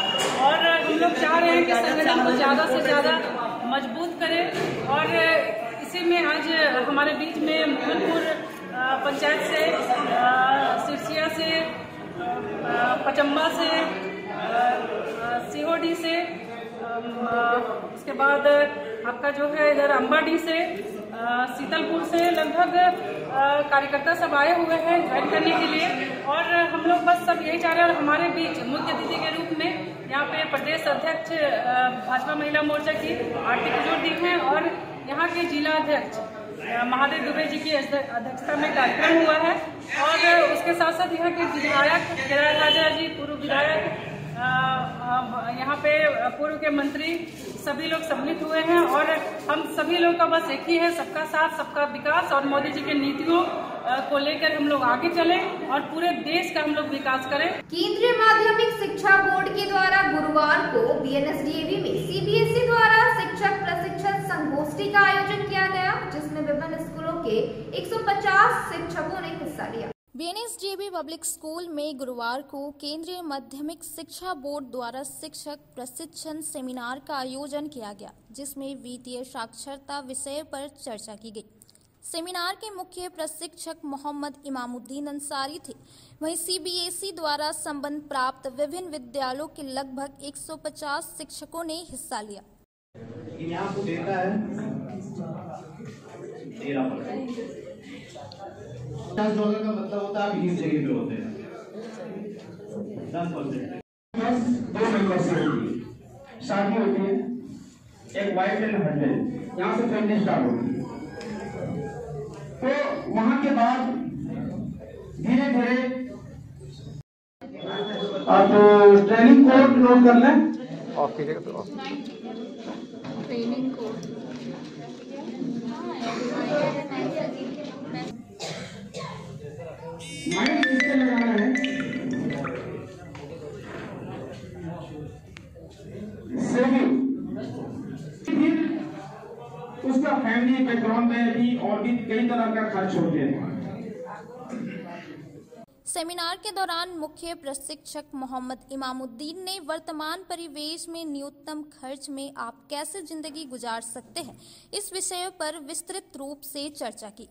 U: और हम लोग चाह रहे हैं कि संगठन को ज़्यादा से ज़्यादा मजबूत करें। और इसी में आज हमारे बीच में मोहनपुर पंचायत से, सिरसिया से, पचम्बा से, सीहोडी से, उसके बाद आपका जो है इधर अम्बाडी से, शीतलपुर से लगभग कार्यकर्ता सब आए हुए हैं ज्वाइन करने के लिए, और हम लोग बस सब यही चाह रहे हैं। और हमारे बीच मुख्य अतिथि के रूप में यहाँ पे प्रदेश अध्यक्ष भाजपा महिला मोर्चा की आरती कुजूर दी हैं, और यहाँ के जिला अध्यक्ष महादेव दुबे जी की अध्यक्षता में कार्यक्रम हुआ है, और उसके साथ साथ यहाँ के विधायक केदार राजा जी, पूर्व विधायक, यहाँ पे पूर्व के मंत्री, सभी लोग सम्मिलित हुए हैं। और हम सभी लोग का बस एक ही है, सबका साथ सबका विकास, और मोदी जी के नीतियों को लेकर हम लोग आगे चलें और पूरे देश का हम लोग विकास करें।
B: केंद्रीय माध्यमिक शिक्षा बोर्ड के द्वारा गुरुवार को बीएनएसडीएवी में सीबीएसई द्वारा शिक्षक प्रशिक्षण संगोष्ठी का आयोजन किया गया, जिसमें विभिन्न स्कूलों के 150 शिक्षकों ने हिस्सा लिया।
C: बीएनएसडीएवी पब्लिक स्कूल में गुरुवार को केंद्रीय माध्यमिक शिक्षा बोर्ड द्वारा शिक्षक प्रशिक्षण सेमिनार का आयोजन किया गया, जिसमें वित्तीय साक्षरता विषय पर चर्चा की गई। सेमिनार के मुख्य प्रशिक्षक मोहम्मद इमामुद्दीन अंसारी थे। वहीं सीबीएसई द्वारा संबंध प्राप्त विभिन्न विद्यालयों के लगभग 150 शिक्षकों ने हिस्सा लिया।
D: यहाँ को डेटा है 13%। $10 का मतलब होता है आप इस जगह पे होते हैं 10%। 2 मेंबर से होती है, शादी होती है, एक वाइफ एंड हस्बैंड, यहाँ से फैमिली स्टार्ट होती है। तो वहाँ के बाद धीरे धीरे आप ट्रेनिंग कोड नोट कर लें। ऑफ कीजिएगा तो ट्रेनिंग कोड माइंड किससे लगाना है, सेविंग, फिर उसका फैमिली बैकग्राउंड में भी और भी कई तरह का खर्च होते हैं।
C: सेमिनार के दौरान मुख्य प्रशिक्षक मोहम्मद इमामुद्दीन ने वर्तमान परिवेश में न्यूनतम खर्च में आप कैसे जिंदगी गुजार सकते हैं, इस विषय पर विस्तृत रूप से चर्चा की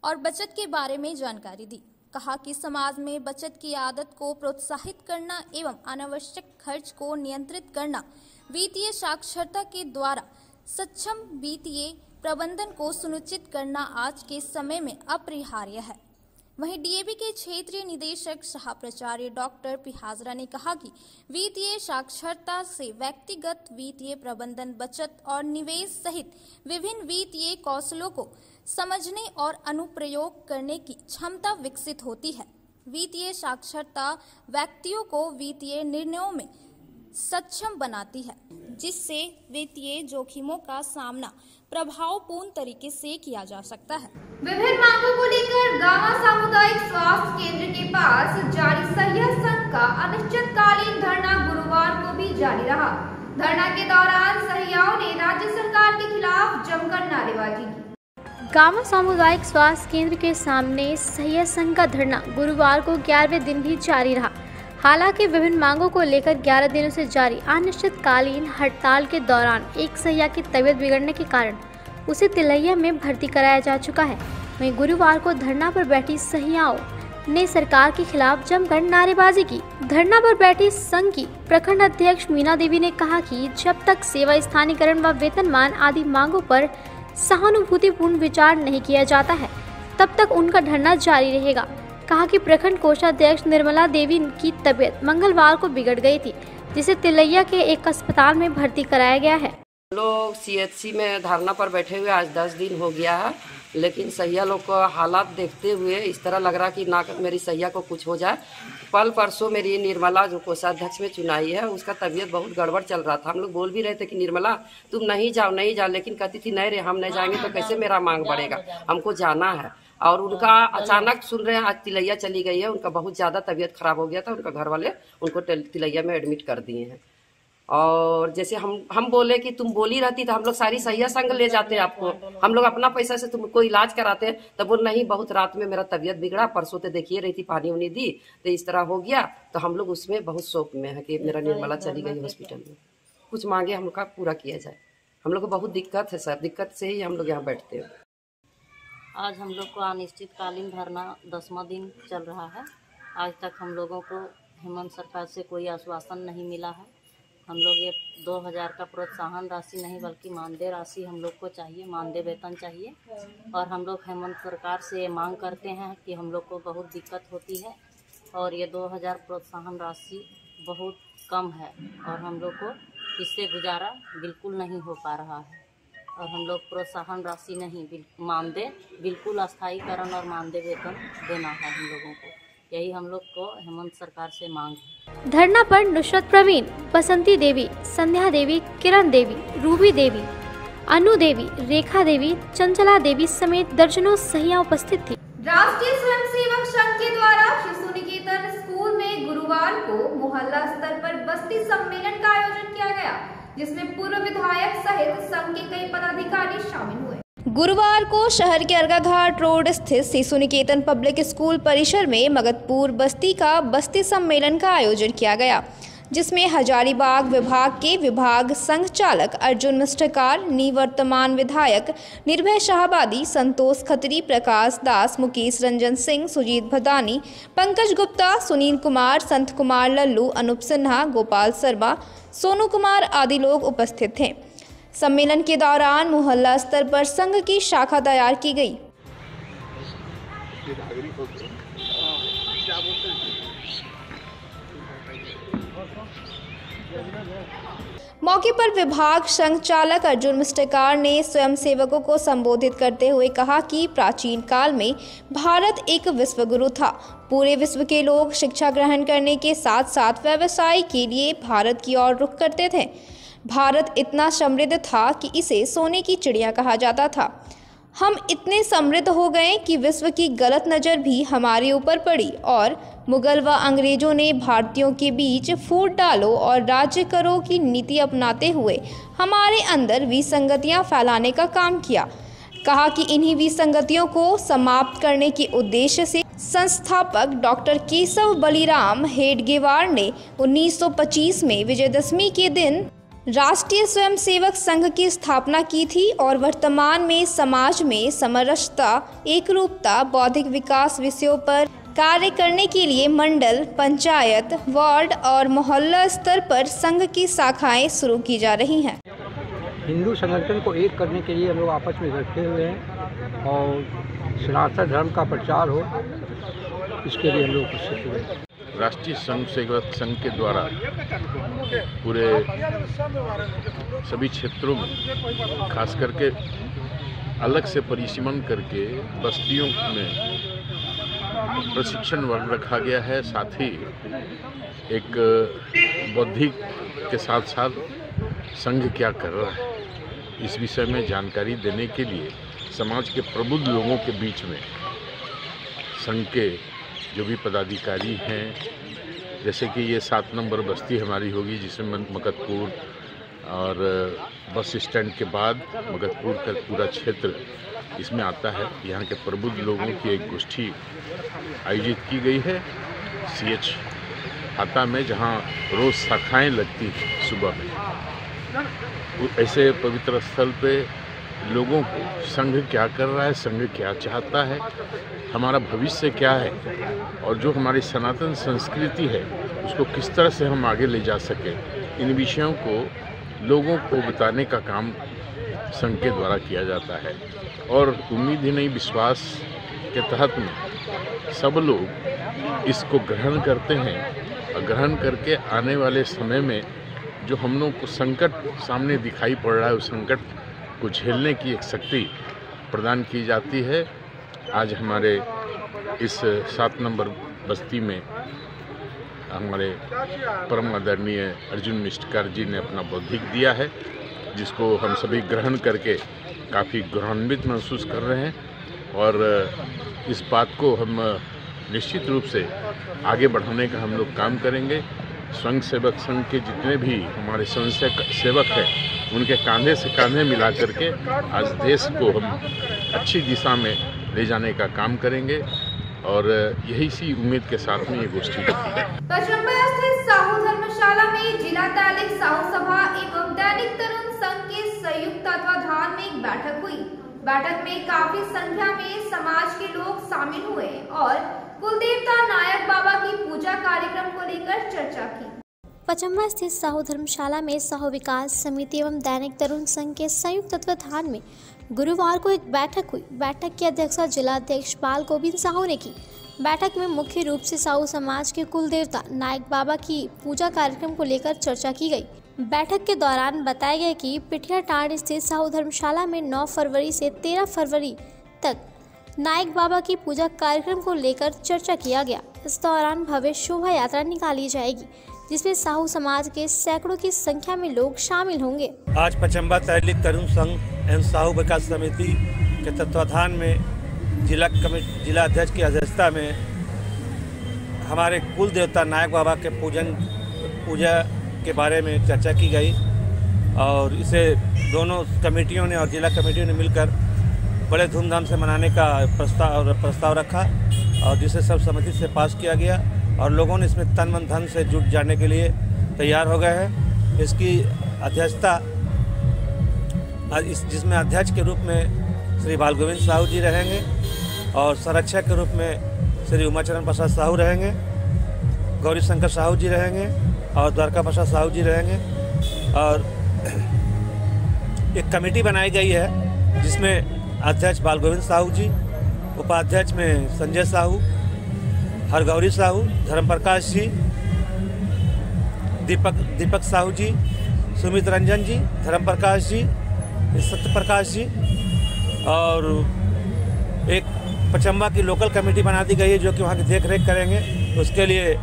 C: और बचत के बारे में जानकारी दी। कहा कि समाज में बचत की आदत को प्रोत्साहित करना एवं अनावश्यक खर्च को नियंत्रित करना वित्तीय साक्षरता के द्वारा सक्षम वित्तीय प्रबंधन को सुनिश्चित करना आज के समय में अपरिहार्य है। वहीं डीएवी के क्षेत्रीय निदेशक सह प्राचार्य डॉक्टर पी हाजरा ने कहा कि वित्तीय साक्षरता से व्यक्तिगत वित्तीय प्रबंधन, बचत और निवेश सहित विभिन्न वित्तीय कौशलों को समझने और अनुप्रयोग करने की क्षमता विकसित होती है। वित्तीय साक्षरता व्यक्तियों को वित्तीय निर्णयों में सक्षम बनाती है, जिससे वित्तीय जोखिमों का सामना प्रभावपूर्ण तरीके से किया जा सकता है।
B: विभिन्न मांगों को लेकर गावा सामुदायिक स्वास्थ्य केंद्र के पास जारी सहिया संघ का अनिश्चितकालीन धरना गुरुवार को भी जारी रहा। धरना के दौरान सहियाओं ने राज्य सरकार के खिलाफ जमकर नारेबाजी की।
V: गावा सामुदायिक स्वास्थ्य केंद्र के सामने सहिया संघ का धरना गुरुवार को 11वें दिन भी जारी रहा। हालांकि विभिन्न मांगों को लेकर 11 दिनों से जारी अनिश्चितकालीन हड़ताल के दौरान एक सहिया की तबीयत बिगड़ने के कारण उसे तिलैया में भर्ती कराया जा चुका है। वहीं गुरुवार को धरना पर बैठी सहियाओं ने सरकार के खिलाफ जमकर नारेबाजी की। धरना पर बैठी संघ की प्रखंड अध्यक्ष मीना देवी ने कहा कि जब तक सेवा स्थानीकरण व वेतनमान आदि मांगों पर सहानुभूतिपूर्ण विचार नहीं किया जाता है, तब तक उनका धरना जारी रहेगा। कहा कि प्रखंड कोषाध्यक्ष निर्मला देवी की तबीयत मंगलवार को बिगड़ गई थी, जिसे तिलैया के एक अस्पताल में भर्ती कराया गया है।
W: लोग सीएचसी में धरना पर बैठे हुए आज 10 दिन हो गया है, लेकिन सहिया लोग को हालात देखते हुए इस तरह लग रहा कि ना मेरी सहिया को कुछ हो जाए। परसों मेरी निर्मला जो कोषाध्यक्ष में चुनाई है, उसका तबीयत बहुत गड़बड़ चल रहा था। हम लोग बोल भी रहे थे कि निर्मला तुम नहीं जाओ, लेकिन कहती थी नहीं रे, हम नहीं जाएंगे तो कैसे मेरा मांग बढ़ेगा, हमको जाना है। और उनका अचानक सुन रहे हैं आज तिलैया चली गई है, उनका बहुत ज़्यादा तबीयत खराब हो गया था, उनका घर वाले उनको तिलैया में एडमिट कर दिए हैं। और जैसे हम बोले कि तुम बोली रहती तो हम लोग सारी सहिया संग ले जाते आपको, हम लोग अपना पैसा से तुमको इलाज कराते, तब बोल नहीं, बहुत रात में मेरा तबीयत बिगड़ा, परसों तो देखिए रही थी, पानी उनी दी तो इस तरह हो गया। तो हम लोग उसमें बहुत शौक में है कि मेरा निर्मला चली गई हॉस्पिटल में, कुछ मांगे हम लोग का पूरा किया जाए। हम लोग को बहुत दिक्कत है सर, दिक्कत से ही हम लोग यहाँ बैठते हैं।
X: आज हम लोग को अनिश्चितकालीन धरना 10वां दिन चल रहा है। आज तक हम लोगों को हेमंत सरकार से कोई आश्वासन नहीं मिला है। हम लोग ये 2000 का प्रोत्साहन राशि नहीं बल्कि मानदेय राशि हम लोग को चाहिए, मानदेय वेतन चाहिए। और हम लोग हेमंत सरकार से मांग करते हैं कि हम लोग को बहुत दिक्कत होती है और ये 2000 प्रोत्साहन राशि बहुत कम है और हम लोग को इससे गुजारा बिल्कुल नहीं हो पा रहा है। और हम लोग प्रोत्साहन राशि नहीं, मानदेय बिल्कुल अस्थायीकरण और मानदेय वेतन देना है हम लोगों को। यही हम लोग को हेमंत सरकार से मांग है।
V: धरना पर नुसरत प्रवीण, बसंती देवी, संध्या देवी, किरण देवी, रूबी देवी, अनु देवी, रेखा देवी, चंचला देवी समेत दर्जनों सहिया उपस्थित थी।
B: राष्ट्रीय स्वयंसेवक संघ के द्वारा शिशु निकेतन स्कूल में गुरुवार को मोहल्ला स्तर पर बस्ती सम्मेलन का आयोजन किया गया, जिसमें पूर्व विधायक सहित संघ के कई पदाधिकारी शामिल हुए। गुरुवार को शहर के अर्घाघाट रोड स्थित शिशु निकेतन पब्लिक स्कूल परिसर में मगधपुर बस्ती का बस्ती सम्मेलन का आयोजन किया गया, जिसमें हजारीबाग विभाग के विभाग संघ चालक अर्जुन मिस्टकार, निवर्तमान विधायक निर्भय शाहबादी, संतोष खत्री, प्रकाश दास, मुकेश रंजन सिंह, सुजीत भदानी, पंकज गुप्ता, सुनील कुमार, संत कुमार लल्लू, अनूप सिन्हा, गोपाल शर्मा, सोनू कुमार आदि लोग उपस्थित थे। सम्मेलन के दौरान मोहल्ला स्तर पर संघ की शाखा तैयार की गई। मौके पर विभाग संघ चालक अर्जुन मिस्टकार ने स्वयंसेवकों को संबोधित करते हुए कहा कि प्राचीन काल में भारत एक विश्वगुरु था। पूरे विश्व के लोग शिक्षा ग्रहण करने के साथ साथ व्यवसाय के लिए भारत की ओर रुख करते थे। भारत इतना समृद्ध था कि इसे सोने की चिड़िया कहा जाता था। हम इतने समृद्ध हो गए कि विश्व की गलत नज़र भी हमारे ऊपर पड़ी और मुगल व अंग्रेजों ने भारतीयों के बीच फूट डालो और राज्य करो की नीति अपनाते हुए हमारे अंदर विसंगतियां फैलाने का काम किया। कहा कि इन्हीं विसंगतियों को समाप्त करने के उद्देश्य से संस्थापक डॉक्टर केशव बलिराम हेडगेवार ने 1925 में विजयदशमी के दिन राष्ट्रीय स्वयंसेवक संघ की स्थापना की थी और वर्तमान में समाज में समरसता, एकरूपता, बौद्धिक विकास विषयों पर कार्य करने के लिए मंडल, पंचायत, वार्ड और मोहल्ला स्तर पर संघ की शाखाएं शुरू की जा रही हैं।
E: हिंदू संगठन को एक करने के लिए हम लोग आपस में इकट्ठे हुए हैं और सनातन धर्म का प्रचार हो, इसके लिए हम लोग उपस्थित हुए।
F: राष्ट्रीय स्वयंसेवक संघ के द्वारा पूरे सभी क्षेत्रों में खास करके अलग से परिसीमन करके बस्तियों में प्रशिक्षण रखा गया है। साथ ही एक बौद्धिक के साथ साथ संघ क्या कर रहा है इस विषय में जानकारी देने के लिए समाज के प्रबुद्ध लोगों के बीच में संघ के जो भी पदाधिकारी हैं, जैसे कि ये 7 नंबर बस्ती हमारी होगी जिसमें मगधपुर और बस स्टैंड के बाद मगधपुर का पूरा क्षेत्र इसमें आता है। यहाँ के प्रबुद्ध लोगों की एक गोष्ठी आयोजित की गई है CH हाता में, जहाँ रोज़ शाखाएँ लगती हैं सुबह में। ऐसे पवित्र स्थल पे लोगों को संघ क्या कर रहा है, संघ क्या चाहता है, हमारा भविष्य क्या है और जो हमारी सनातन संस्कृति है उसको किस तरह से हम आगे ले जा सकें, इन विषयों को लोगों को बताने का काम संघ के द्वारा किया जाता है। और उम्मीद ही नहीं विश्वास के तहत में सब लोग इसको ग्रहण करते हैं और ग्रहण करके आने वाले समय में जो हम लोग को संकट सामने दिखाई पड़ रहा है उस संकट को झेलने की एक शक्ति प्रदान की जाती है। आज हमारे इस 7 नंबर बस्ती में हमारे परम आदरणीय अर्जुन मिस्टकार जी ने अपना बौद्धिक दिया है, जिसको हम सभी ग्रहण करके काफ़ी गौरवान्वित महसूस कर रहे हैं और इस बात को हम निश्चित रूप से आगे बढ़ाने का हम लोग काम करेंगे। स्वयंसेवक संघ के जितने भी हमारे स्वयंसेवक हैं उनके कांधे से कांधे मिला करके आज देश को हम अच्छी दिशा में ले जाने का काम करेंगे और यही सी उम्मीद के साथ में ये गोष्ठी
B: पचम्बा स्थित साहू धर्मशाला में जिला दैनिक साहू सभा एवं दैनिक तरुण संघ के संयुक्त तत्वाधान में एक बैठक हुई। बैठक में काफी संख्या में समाज के लोग शामिल हुए और कुलदेवता नायक बाबा की पूजा कार्यक्रम को लेकर चर्चा की।
V: पचम्बा स्थित साहू धर्मशाला में साहू विकास समिति एवं दैनिक तरुण संघ के संयुक्त तत्वाधान में गुरुवार को एक बैठक हुई। बैठक की अध्यक्षता जिला अध्यक्ष बाल गोविंद साहू ने की। बैठक में मुख्य रूप से साहू समाज के कुल देवता नायक बाबा की पूजा कार्यक्रम को लेकर चर्चा की गई। बैठक के दौरान बताया गया कि पिठिया टांड स्थित साहू धर्मशाला में 9 फरवरी से 13 फरवरी तक नायक बाबा की पूजा कार्यक्रम को लेकर चर्चा किया गया। इस दौरान भव्य शोभा यात्रा निकाली जाएगी, जिसमें साहू समाज के सैकड़ों की संख्या में लोग शामिल होंगे।
G: आज पचम्बा दैनिक तरुण संघ एवं साहू विकास समिति के तत्वाधान में जिला अध्यक्ष की अध्यक्षता में हमारे कुल देवता नायक बाबा के पूजा के बारे में चर्चा की गई और इसे दोनों कमेटियों ने और जिला कमेटियों ने मिलकर बड़े धूमधाम से मनाने का प्रस्ताव रखा और जिसे सब सहमति से पास किया गया और लोगों ने इसमें तन मन धन से जुट जाने के लिए तैयार हो गए हैं। इसकी अध्यक्षता जिसमें अध्यक्ष के रूप में श्री बाल गोविंद साहू जी रहेंगे और संरक्षक के रूप में श्री उमाचरण प्रसाद साहू रहेंगे, गौरी शंकर साहू जी रहेंगे और द्वारका प्रसाद साहू जी रहेंगे। और एक कमेटी बनाई गई है जिसमें अध्यक्ष बाल गोविंद साहू जी, उपाध्यक्ष में संजय साहू, हरगौरी साहू, धर्म प्रकाश जी, दीपक साहू जी, सुमित रंजन जी, धर्म प्रकाश जी, सत्य प्रकाश जी और एक पचम्बा की लोकल कमेटी बना दी गई है जो कि वहाँ की देख रेख करेंगे। उसके लिए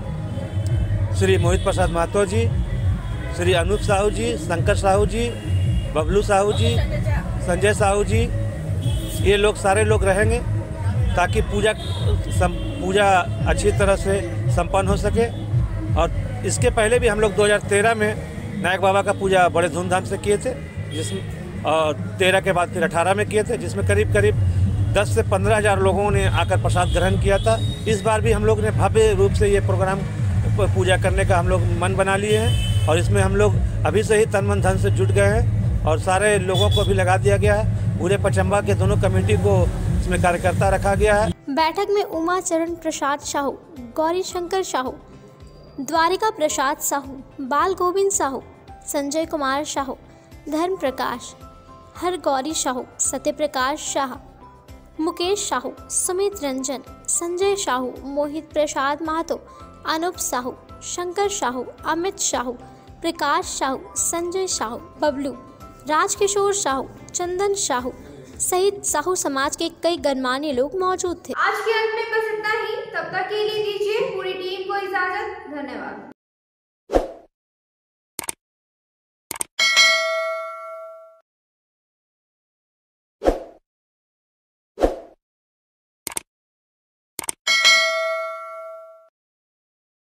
G: श्री मोहित प्रसाद महतो जी, श्री अनूप साहू जी, शंकर साहू जी, बबलू साहू जी, संजय साहू जी, ये लोग सारे लोग रहेंगे ताकि पूजा अच्छी तरह से संपन्न हो सके। और इसके पहले भी हम लोग 2013 में नायक बाबा का पूजा बड़े धूमधाम से किए थे, जिसमें और 13 के बाद फिर 18 में किए थे, जिसमें करीब 10 से 15 हज़ार लोगों ने आकर प्रसाद ग्रहण किया था। इस बार भी हम लोग ने भव्य रूप से ये प्रोग्राम पूजा करने का हम लोग मन बना लिए हैं और इसमें हम लोग अभी से ही तन मन धन से जुट गए हैं और सारे लोगों को भी लगा दिया गया है। पूरे पचम्बा के दोनों कमेटी को इसमें कार्यकर्ता रखा गया है।
V: बैठक में उमाचरण प्रसाद साहू, गौरी शंकर साहू, द्वारिका प्रसाद साहू, बाल गोविंद साहू, संजय कुमार साहू, धर्म प्रकाश, हरगौरी साहू, सत्य प्रकाश शाह, मुकेश साहू, सुमित रंजन, संजय साहू, मोहित प्रसाद महतो, अनूप साहू, शंकर साहू, अमित साहू, प्रकाश साहू, संजय साहू, बबलू, राजकिशोर साहू, चंदन साहू सहित साहू समाज के कई गणमान्य लोग मौजूद थे।
B: आज के अंत में बस इतना ही। तब तक के लिए दीजिए पूरी टीम को इजाजत। धन्यवाद।